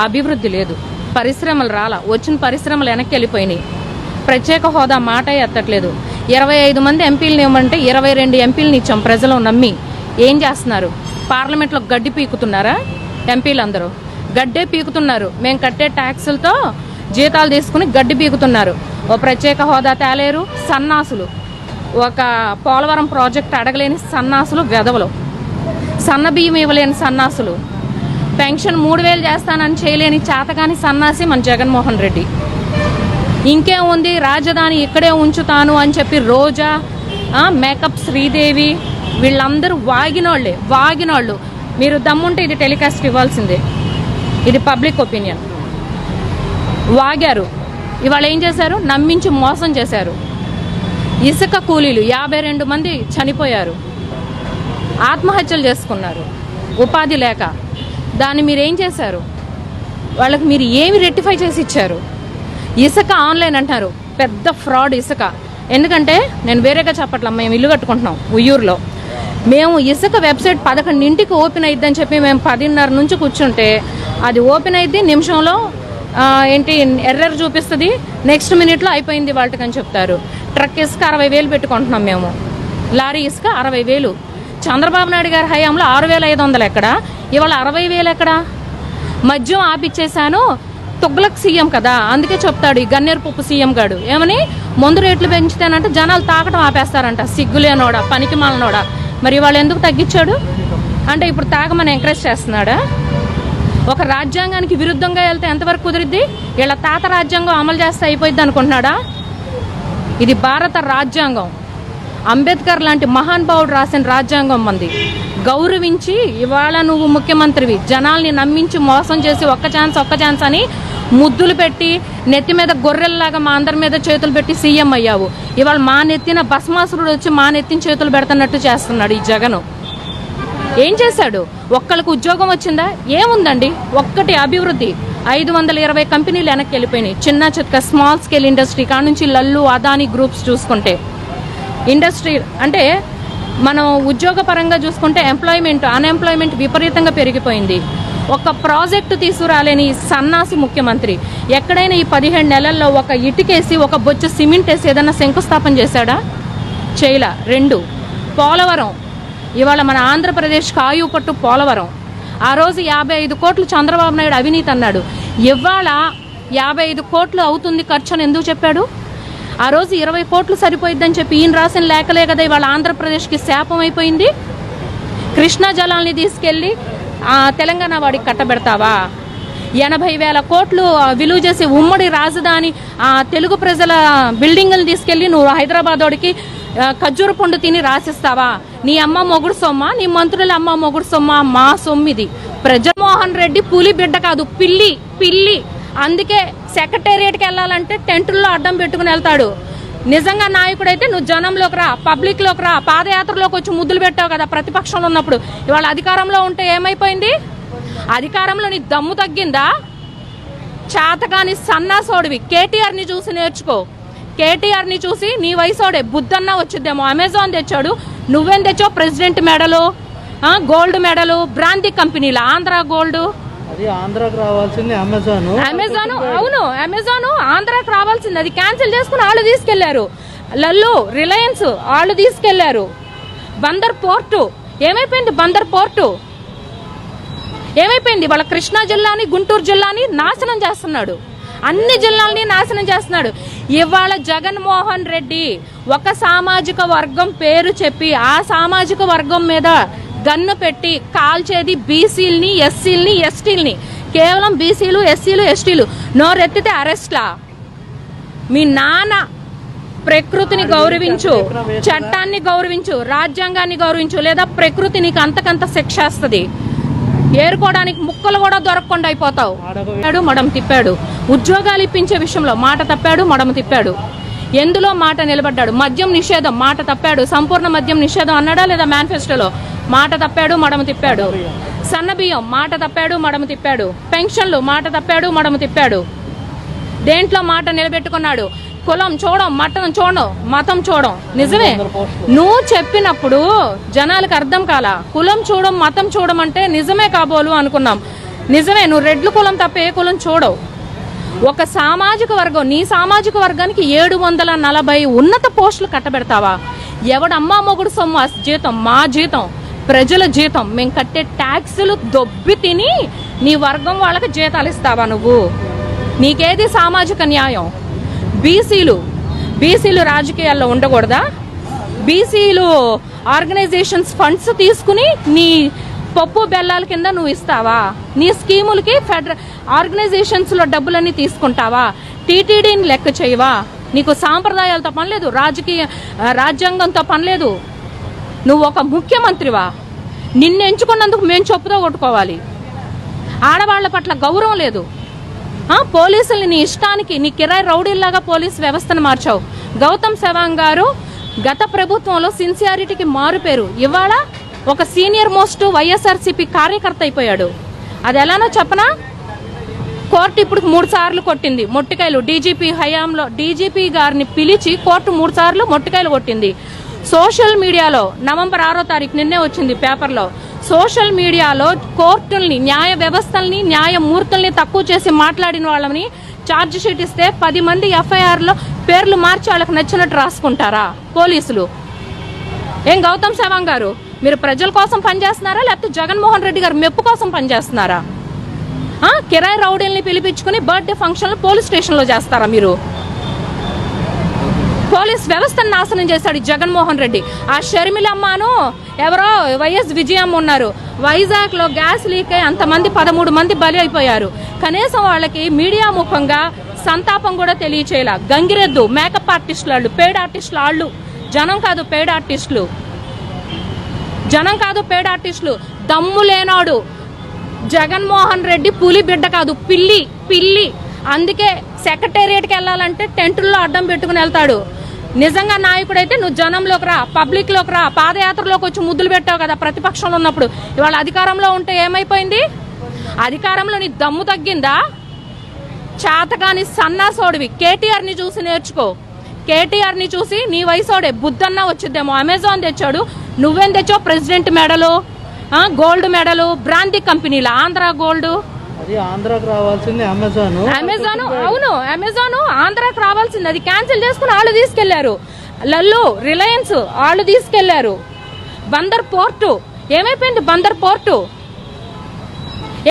అభివృద్ధి లేదు, పరిశ్రమలు రాలా, వచ్చిన పరిశ్రమలు వెనక్కి వెళ్ళిపోయినాయి. ప్రత్యేక హోదా మాట ఎత్తట్లేదు. 25 మంది ఎంపీలను ఇవ్వమంటే 22 ఎంపీలను ఇచ్చాం ప్రజలు నమ్మి. ఏం చేస్తున్నారు? పార్లమెంట్లో గడ్డి పీకుతున్నారా? ఎంపీలందరూ గడ్డే పీకుతున్నారు. మేము కట్టే ట్యాక్సులతో జీతాలు తీసుకుని గడ్డి పీకుతున్నారు. ఓ ప్రత్యేక హోదా తేలేరు సన్నాసులు. ఒక పోలవరం ప్రాజెక్ట్ అడగలేని సన్నాసులు, వెధవలు. సన్న బియ్యం ఇవ్వలేని సన్నాసులు. పెన్షన్ 3000 చేస్తానని చేయలేని చేతగాని సన్నాసి మన జగన్మోహన్ రెడ్డి. ఇంకేముంది, రాజధాని ఇక్కడే ఉంచుతాను అని చెప్పి రోజా, మేకప్ శ్రీదేవి వీళ్ళందరూ వాగినోళ్ళు. మీరు దమ్ముంటే ఇది టెలికాస్ట్ ఇవ్వాల్సిందే. ఇది పబ్లిక్ ఒపీనియన్. వాగారు. ఇవాళ ఏం చేశారు? నమ్మించి మోసం చేశారు. ఇసుక కూలీలు 52 మంది చనిపోయారు, ఆత్మహత్యలు చేసుకున్నారు ఉపాధి లేక. దాన్ని మీరేం చేశారు? వాళ్ళకి మీరు ఏమి రెక్టిఫై చేసి ఇచ్చారు? ఇసుక ఆన్లైన్ అంటారు, పెద్ద ఫ్రాడ్ ఇసుక. ఎందుకంటే నేను వేరేగా చెప్పట్లా, మేము ఇల్లు కట్టుకుంటున్నాం ఉయ్యూరులో. మేము ఇసుక వెబ్సైట్ 11ంటికి ఓపెన్ అయిద్దని చెప్పి మేము 10:30 నుంచి కూర్చుంటే అది ఓపెన్ అయింది, నిమిషంలో ఎర్రర్ చూపిస్తుంది, నెక్స్ట్ మినిట్లో అయిపోయింది వాళ్ళకని చెప్తారు. ట్రక్ ఇసుక 60,000 పెట్టుకుంటున్నాం మేము, లారీ ఇసుక 60,000. చంద్రబాబు నాయుడు గారి హయాంలో 6,500 ఎక్కడ, ఇవాళ 60,000 ఎక్కడ? మద్యం ఆపిచ్చేశాను, తుగ్లక్ సీఎం కదా, అందుకే చెప్తాడు ఈ గన్నేరు పప్పు సీఎం గాడు. ఏమని మందు రేట్లు పెంచుతానంటే జనాలు తాకటం ఆపేస్తారంట, సిగ్గులేనోడా, పనికి మాలనోడా. మరి వాళ్ళు ఎందుకు తగ్గించాడు అంటే ఇప్పుడు తాగమని ఎంకరేజ్ చేస్తున్నాడా? ఒక రాజ్యాంగానికి విరుద్ధంగా వెళ్తే ఎంతవరకు కుదిరిద్ది? వీళ్ళ తాత రాజ్యాంగం అమలు చేస్తే అయిపోయింది అనుకుంటున్నాడా? ఇది భారత రాజ్యాంగం, అంబేద్కర్ లాంటి మహానుభావుడు రాసిన రాజ్యాంగం మంది. గౌరవించి ఇవాళ నువ్వు ముఖ్యమంత్రివి, జనాల్ని నమ్మించి మోసం చేసి ఒక్క ఛాన్స్ అని ముద్దులు పెట్టి నెత్తి మీద గొర్రెల్లాగా మా అందరి మీద చేతులు పెట్టి సీఎం అయ్యావు. ఇవాళ మా నెత్తిన భస్మాసురుడు వచ్చి మా నెత్తిన చేతులు పెడుతున్నట్టు చేస్తున్నాడు ఈ జగను. ఏం చేశాడు? ఒక్కళ్ళకు ఉద్యోగం వచ్చిందా? ఏముందండి, ఒక్కటి అభివృద్ధి. 520 కంపెనీలు వెనక్కి వెళ్ళిపోయినాయి. చిన్న చిత్క స్మాల్ స్కేల్ ఇండస్ట్రీ కాడ నుంచి లల్లు, అదానీ గ్రూప్స్ చూసుకుంటే ఇండస్ట్రీ అంటే మనం ఉద్యోగ పరంగా చూసుకుంటే అన్ఎంప్లాయ్మెంట్ విపరీతంగా పెరిగిపోయింది. ఒక ప్రాజెక్టు తీసుకురాలేని సన్నాసి ముఖ్యమంత్రి ఎక్కడైనా ఈ 15 నెలల్లో ఒక ఇటుకేసి ఒక బొచ్చు సిమెంట్ వేసి ఏదన్నా శంకుస్థాపన చేశాడా? చేయలా. 2 పోలవరం, ఇవాళ మన ఆంధ్రప్రదేశ్ కాయు పట్టు పోలవరం. ఆ రోజు 55 కోట్లు చంద్రబాబు నాయుడు అవినీతి అన్నాడు. ఇవాళ 55 కోట్లు అవుతుంది ఖర్చు అని ఎందుకు చెప్పాడు? ఆ రోజు 20 కోట్లు సరిపోయిద్దని చెప్పి ఈయన రాసిన లేఖలే కదా ఇవాళ ఆంధ్రప్రదేశ్కి శాపం అయిపోయింది. కృష్ణా జలాల్ని తీసుకెళ్ళి తెలంగాణ వాడికి కట్టబెడతావా? 80,000 కోట్లు విలువ చేసి ఉమ్మడి రాజధాని తెలుగు ప్రజల బిల్డింగ్లను తీసుకెళ్ళి నువ్వు హైదరాబాద్ వాడికి ఖర్జూర పండు తిని రాసిస్తావా? నీ అమ్మ మొగుడు సొమ్మ, నీ మంత్రుల అమ్మ మొగుడు సొమ్మ, మా సొమ్మిది. జగన్మోహన్ రెడ్డి పులి బిడ్డ కాదు, పిల్లి. అందుకే సెక్రటేరియట్కి వెళ్ళాలంటే టెంటుల్లో అడ్డం పెట్టుకుని వెళ్తాడు. నిజంగా నాయకుడైతే నువ్వు జనంలోకి రా, పబ్లిక్లోకి రా. పాదయాత్రలోకి వచ్చి ముద్దులు పెట్టావు కదా ప్రతిపక్షంలో ఉన్నప్పుడు. ఇవాళ అధికారంలో ఉంటే ఏమైపోయింది? అధికారంలో నీ దమ్ము తగ్గిందా? చేతగాని సన్నాసోడివి. కేటీఆర్ని చూసి నేర్చుకో. కేటీఆర్ని చూసి నీ వయసోడే బుద్ధన్నా వచ్చిద్దేమో. అమెజాన్ తెచ్చాడు, నువ్వేం తెచ్చావు? ప్రెసిడెంట్ మెడలు, గోల్డ్ మెడలు, బ్రాంతి కంపెనీల ఆంధ్ర గోల్డ్. ఆంధ్రాకి రావాల్సింది అమెజాన్. అవును, అమెజాన్ ఆంధ్రాకి రావాల్సింది. అది క్యాన్సిల్ చేసుకుని వాళ్ళు తీసుకెళ్లారు. లల్లు, రిలయన్స్ వాళ్ళు తీసుకెళ్లారు. బందర్ పోర్టు ఏమైపోయింది? బందర్ పోర్టు ఏమైపోయింది? వాళ్ళ కృష్ణా జిల్లాని, గుంటూరు జిల్లాని నాశనం చేస్తున్నాడు. అన్ని జిల్లాలని నాశనం చేస్తున్నాడు. ఇవాళ జగన్మోహన్ రెడ్డి ఒక సామాజిక వర్గం పేరు చెప్పి ఆ సామాజిక వర్గం మీద గన్ను పెట్టి కాల్చేది బీసీలని, ఎస్సీలని, ఎస్టీలని. కేవలం బీసీలు, ఎస్సీలు, ఎస్టీలు. నోరెత్తితే అరెస్ట్లా? మీ నాన్న ప్రకృతిని గౌరవించు, చట్టాన్ని గౌరవించు, రాజ్యాంగాన్ని గౌరవించు, లేదా ప్రకృతి నీకు అంతకంత శిక్షేస్తుంది. ఏరుకోవడానికి ముక్కలు కూడా దొరకకుండా అయిపోతావు. మడం తిప్పాడు. ఉద్యోగాలు ఇప్పించే విషయంలో మాట తప్పాడు, మడమ తిప్పాడు. ఎందులో మాట నిలబడ్డాడు? మద్యం నిషేధం మాట తప్పాడు. సంపూర్ణ మద్యం నిషేధం అన్నాడా లేదా మేనిఫెస్టోలో? మాట తప్పాడు, మడమ తిప్పాడు. సన్నబియ్యం మాట తప్పాడు, మడమ తిప్పాడు. పెన్షన్లు మాట తప్పాడు, మడమ తిప్పాడు. దేంట్లో మాట నిలబెట్టుకున్నాడు? కులం చూడం, మతం చూడం. నిజమే, నువ్వు చెప్పినప్పుడు జనాలకు అర్థం కాలా. కులం చూడం, మతం చూడం అంటే నిజమే కాబోలు అనుకున్నాం. నిజమే, నువ్వు రెడ్ల కులం తప్ప ఏ కులం చూడవు. ఒక సామాజిక వర్గం, నీ సామాజిక వర్గానికి 740 ఉన్నత పోస్టులు కట్టబెడతావా? ఎవడమ్మా మొగుడు సొమ్ము ఆ జీతం? మా జీతం, ప్రజల జీతం, మేము కట్టే ట్యాక్సులు దొబ్బి తిని నీ వర్గం వాళ్ళకి జీతాలు ఇస్తావా నువ్వు? నీకేది సామాజిక న్యాయం? బీసీలు రాజకీయాల్లో ఉండకూడదా? బీసీలు ఆర్గనైజేషన్స్ ఫండ్స్ తీసుకుని నీ పప్పు బెల్లాల కింద నువ్వు ఇస్తావా? నీ స్కీములకి ఫెడరల్ ఆర్గనైజేషన్స్ లో డబ్బులన్నీ తీసుకుంటావా? టీటీడీని లెక్క చేయవా? నీకు సాంప్రదాయాలతో పనిలేదు, రాజ్యాంగంతో పనిలేదు. నువ్వు ఒక ముఖ్యమంత్రివా? నిన్ను ఎంచుకున్నందుకు మేము చెప్పుతో కొట్టుకోవాలి. ఆడవాళ్ల పట్ల గౌరవం లేదు. పోలీసుల్ని నీ ఇష్టానికి, నీ కిరాయి రౌడీల్లాగా పోలీసు వ్యవస్థను మార్చావు. గౌతమ్ సవాంగ్ గారు గత ప్రభుత్వంలో సిన్సియారిటీకి మారుపేరు. ఇవాళ ఒక సీనియర్ మోస్ట్ వైఎస్ఆర్సీపీ కార్యకర్త అయిపోయాడు. అది ఎలానో చెప్పనా? కోర్టు ఇప్పుడు 3 సార్లు కొట్టింది మొట్టికాయలు. డీజీపీ హయాంలో డీజీపీ గారిని పిలిచి కోర్టు 3 సార్లు మొట్టికాయలు కొట్టింది. సోషల్ మీడియాలో నవంబర్ 6వ తారీఖు నిన్నే వచ్చింది పేపర్లో. సోషల్ మీడియాలో కోర్టుల్ని, న్యాయ వ్యవస్థల్ని, న్యాయమూర్తుల్ని తక్కువ చేసి మాట్లాడిన వాళ్ళని ఛార్జ్ షీట్ ఇస్తే 10 మంది ఎఫ్ఐఆర్లో పేర్లు మార్చి వాళ్ళకి నచ్చినట్టు రాసుకుంటారా పోలీసులు? ఏం గౌతమ్ సవాంగ్ గారు, మీరు ప్రజల కోసం పనిచేస్తున్నారా లేకపోతే జగన్మోహన్ రెడ్డి గారు మెప్పు కోసం పనిచేస్తున్నారా? కిరాయి రౌడీల్ని పిలిపించుకుని బర్త్డే ఫంక్షన్లు పోలీస్ స్టేషన్లో చేస్తారా మీరు? పోలీస్ వ్యవస్థను నాశనం చేశాడు జగన్మోహన్ రెడ్డి. ఆ షర్మిలమ్మను ఎవరో వైఎస్ విజయమ్మ ఉన్నారు, వైజాగ్ లో గ్యాస్ లీక్ అయి అంతమంది 13 మంది బలి అయిపోయారు. కనీసం వాళ్ళకి మీడియా ముఖంగా సంతాపం కూడా తెలియచేయాల. గంగిరెద్దు మేకప్ ఆర్టిస్టులు వాళ్ళు, పెయిడ్ ఆర్టిస్టులు వాళ్ళు, జనం కాదు పెయిడ్ ఆర్టిస్టులు. దమ్ము లేనాడు జగన్మోహన్ రెడ్డి. పులి బిడ్డ కాదు, పిల్లి. అందుకే సెక్రటేరియట్కి వెళ్ళాలంటే టెంటుల్లో అడ్డం పెట్టుకుని వెళ్తాడు. నిజంగా నాయకుడైతే నువ్వు జనంలోకి రా, పబ్లిక్ లోకి రా. పాదయాత్రలోకి వచ్చి ముద్దులు పెట్టావు కదా ప్రతిపక్షంలో ఉన్నప్పుడు. ఇవాళ అధికారంలో ఉంటే ఏమైపోయింది? అధికారంలో నీ దమ్ము తగ్గిందా? చేతగాని సన్నాసోడివి. కేటీఆర్ ని చూసి నేర్చుకో. కేటీఆర్ ని చూసి నీ వయసోడే బుద్ధన్నా వచ్చిద్దేమో. అమెజాన్ తెచ్చాడు, నువ్వేం తెచ్చావు? ప్రెసిడెంట్ మెడలు, గోల్డ్ మెడలు, బ్రాంతి కంపెనీల ఆంధ్ర గోల్డ్. అది ఆంధ్రాకి రావాల్సింది అమెజాన్. అవును, అమెజాన్ ఆంధ్రాకి రావాల్సింది. అది క్యాన్సిల్ చేసుకుని వాళ్ళు తీసుకెళ్లారు. లల్లు, రిలయన్స్ వాళ్ళు తీసుకెళ్లారు. బందర్ పోర్టు ఏమైపోయింది? బందర్ పోర్టు